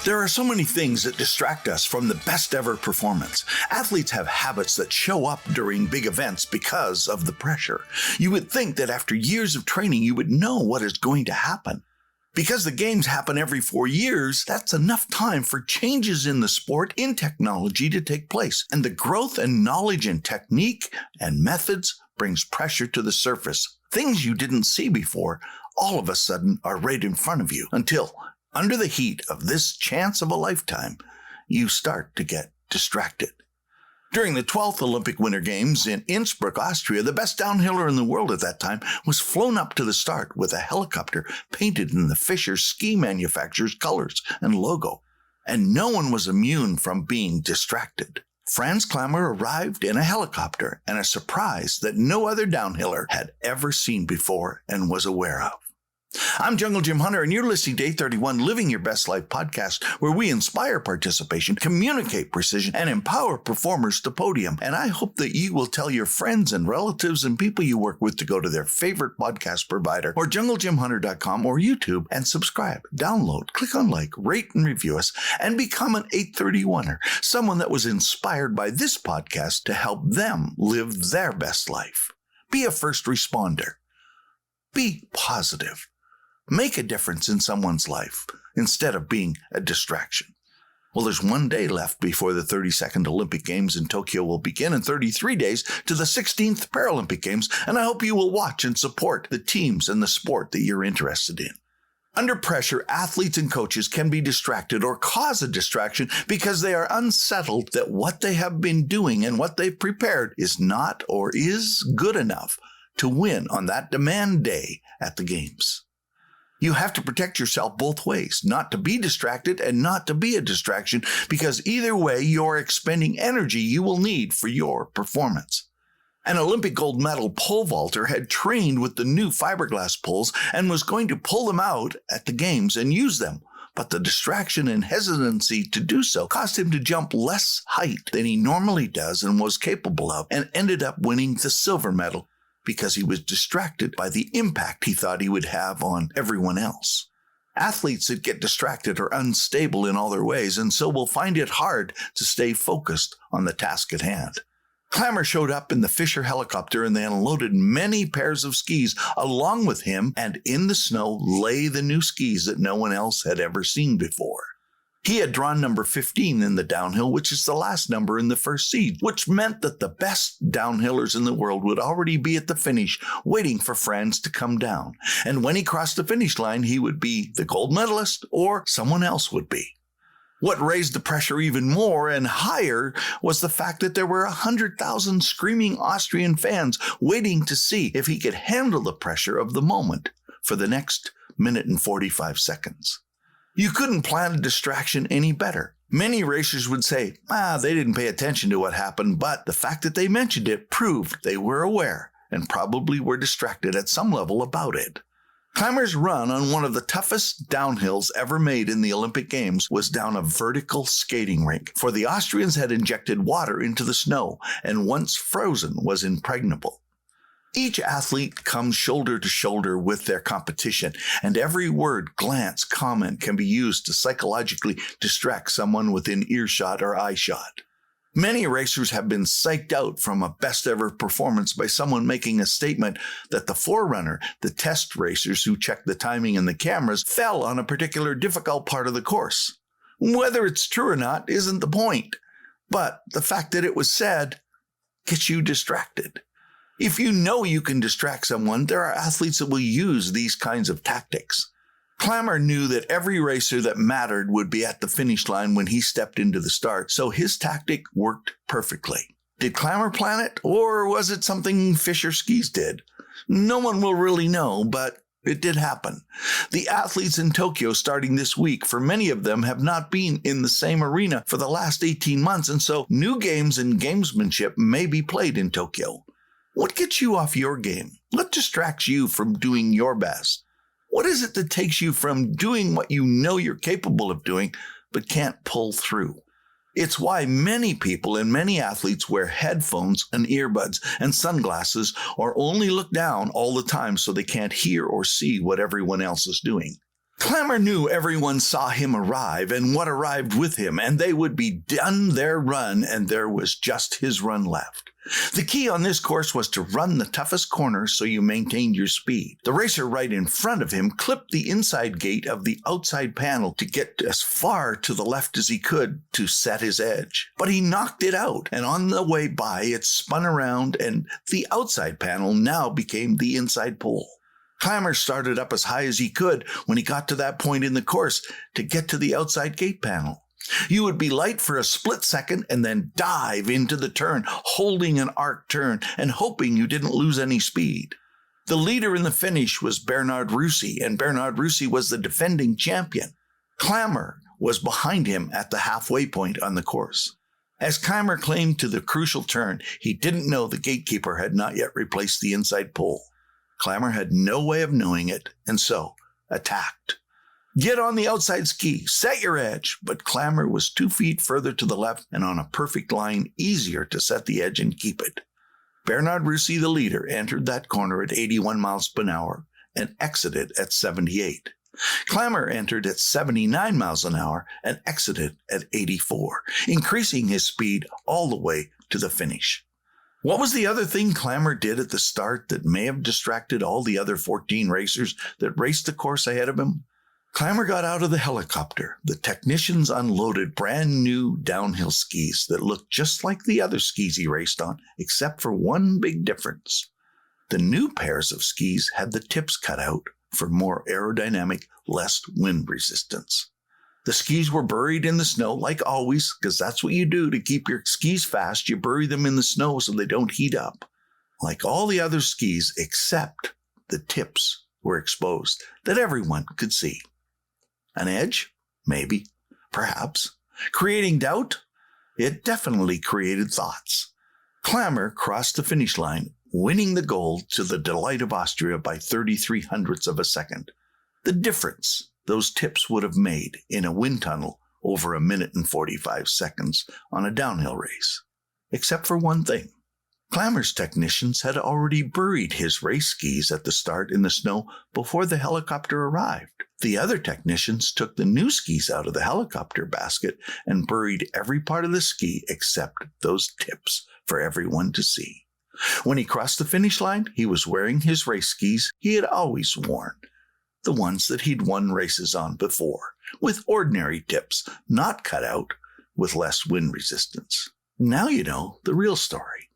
There are so many things that distract us from the best ever performance. Athletes have habits that show up during big events because of the pressure. You would think that after years of training, you would know what is going to happen. Because the games happen every 4 years, that's enough time for changes in the sport, in technology to take place. And the growth and knowledge in technique and methods brings pressure to the surface. Things you didn't see before, all of a sudden are right in front of you until, under the heat of this chance of a lifetime, you start to get distracted. During the 12th Olympic Winter Games in Innsbruck, Austria, the best downhiller in the world at that time was flown up to the start with a helicopter painted in the Fischer ski manufacturer's colors and logo. And no one was immune from being distracted. Franz Klammer arrived in a helicopter and a surprise that no other downhiller had ever seen before and was aware of. I'm Jungle Jim Hunter, and you're listening to 831 Living Your Best Life podcast, where we inspire participation, communicate precision, and empower performers to podium. And I hope that you will tell your friends and relatives and people you work with to go to their favorite podcast provider or junglejimhunter.com or YouTube and subscribe, download, click on like, rate, and review us, and become an 831er, someone that was inspired by this podcast to help them live their best life. Be a first responder. Be positive. Make a difference in someone's life instead of being a distraction. Well, there's 1 day left before the 32nd Olympic Games in Tokyo will begin, and 33 days to the 16th Paralympic Games, and I hope you will watch and support the teams and the sport that you're interested in. Under pressure, athletes and coaches can be distracted or cause a distraction because they are unsettled that what they have been doing and what they've prepared is not or is good enough to win on that demand day at the Games. You have to protect yourself both ways, not to be distracted and not to be a distraction, because either way you're expending energy you will need for your performance. An Olympic gold medal pole vaulter had trained with the new fiberglass poles and was going to pull them out at the Games and use them, but the distraction and hesitancy to do so caused him to jump less height than he normally does and was capable of, and ended up winning the silver medal, because he was distracted by the impact he thought he would have on everyone else. Athletes that get distracted are unstable in all their ways, and so will find it hard to stay focused on the task at hand. Klammer showed up in the Fischer helicopter, and they unloaded many pairs of skis along with him, and in the snow lay the new skis that no one else had ever seen before. He had drawn number 15 in the downhill, which is the last number in the first seed, which meant that the best downhillers in the world would already be at the finish, waiting for Franz to come down. And when he crossed the finish line, he would be the gold medalist, or someone else would be. What raised the pressure even more and higher was the fact that there were 100,000 screaming Austrian fans waiting to see if he could handle the pressure of the moment for the next minute and 45 seconds. You couldn't plan a distraction any better. Many racers would say, they didn't pay attention to what happened, but the fact that they mentioned it proved they were aware and probably were distracted at some level about it. Klammer's run on one of the toughest downhills ever made in the Olympic Games was down a vertical skating rink, for the Austrians had injected water into the snow and once frozen was impregnable. Each athlete comes shoulder to shoulder with their competition, and every word, glance, comment can be used to psychologically distract someone within earshot or eyeshot. Many racers have been psyched out from a best-ever performance by someone making a statement that the forerunner, the test racers who checked the timing and the cameras, fell on a particular difficult part of the course. Whether it's true or not isn't the point, but the fact that it was said gets you distracted. If you know you can distract someone, there are athletes that will use these kinds of tactics. Klammer knew that every racer that mattered would be at the finish line when he stepped into the start, so his tactic worked perfectly. Did Klammer plan it, or was it something Fischer Skis did? No one will really know, but it did happen. The athletes in Tokyo starting this week, for many of them, have not been in the same arena for the last 18 months, and so new games and gamesmanship may be played in Tokyo. What gets you off your game? What distracts you from doing your best? What is it that takes you from doing what you know you're capable of doing, but can't pull through? It's why many people and many athletes wear headphones and earbuds and sunglasses, or only look down all the time so they can't hear or see what everyone else is doing. Clamor knew everyone saw him arrive and what arrived with him, and they would be done their run, and there was just his run left. The key on this course was to run the toughest corner so you maintained your speed. The racer right in front of him clipped the inside gate of the outside panel to get as far to the left as he could to set his edge. But he knocked it out, and on the way by it spun around, and the outside panel now became the inside pole. Clamor started up as high as he could when he got to that point in the course to get to the outside gate panel. You would be light for a split second and then dive into the turn, holding an arc turn and hoping you didn't lose any speed. The leader in the finish was Bernard Russi, and Bernard Russi was the defending champion. Clamor was behind him at the halfway point on the course. As Clamor claimed to the crucial turn, he didn't know the gatekeeper had not yet replaced the inside pole. Clamor had no way of knowing it, and so attacked. Get on the outside ski, set your edge, but Clamor was 2 feet further to the left and on a perfect line, easier to set the edge and keep it. Bernard Russi, the leader, entered that corner at 81 miles per hour and exited at 78. Clamor entered at 79 miles an hour and exited at 84, increasing his speed all the way to the finish. What was the other thing Clamor did at the start that may have distracted all the other 14 racers that raced the course ahead of him? Clamor got out of the helicopter. The technicians unloaded brand new downhill skis that looked just like the other skis he raced on, except for one big difference. The new pairs of skis had the tips cut out for more aerodynamic, less wind resistance. The skis were buried in the snow, like always, because that's what you do to keep your skis fast. You bury them in the snow so they don't heat up. Like all the other skis, except the tips were exposed that everyone could see. An edge? Maybe. Perhaps. Creating doubt? It definitely created thoughts. Clamor crossed the finish line, winning the gold to the delight of Austria by 33 hundredths of a second. The difference those tips would have made in a wind tunnel over 1 minute and 45 seconds on a downhill race. Except for one thing. Clamor's technicians had already buried his race skis at the start in the snow before the helicopter arrived. The other technicians took the new skis out of the helicopter basket and buried every part of the ski except those tips for everyone to see. When he crossed the finish line, he was wearing his race skis he had always worn, the ones that he'd won races on before, with ordinary tips, not cut out, with less wind resistance. Now you know the real story.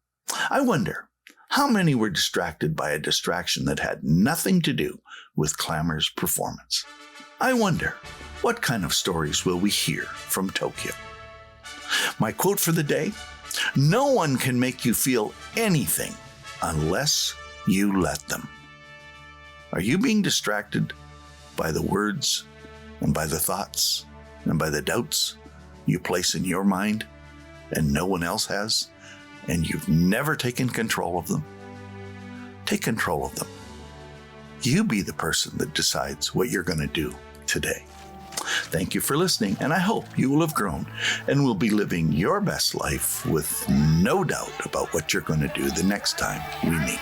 I wonder, how many were distracted by a distraction that had nothing to do with Clamor's performance? I wonder, what kind of stories will we hear from Tokyo? My quote for the day, no one can make you feel anything unless you let them. Are you being distracted by the words and by the thoughts and by the doubts you place in your mind and no one else has, and you've never taken control of them? Take control of them. You be the person that decides what you're going to do today. Thank you for listening, and I hope you will have grown and will be living your best life with no doubt about what you're going to do the next time we meet.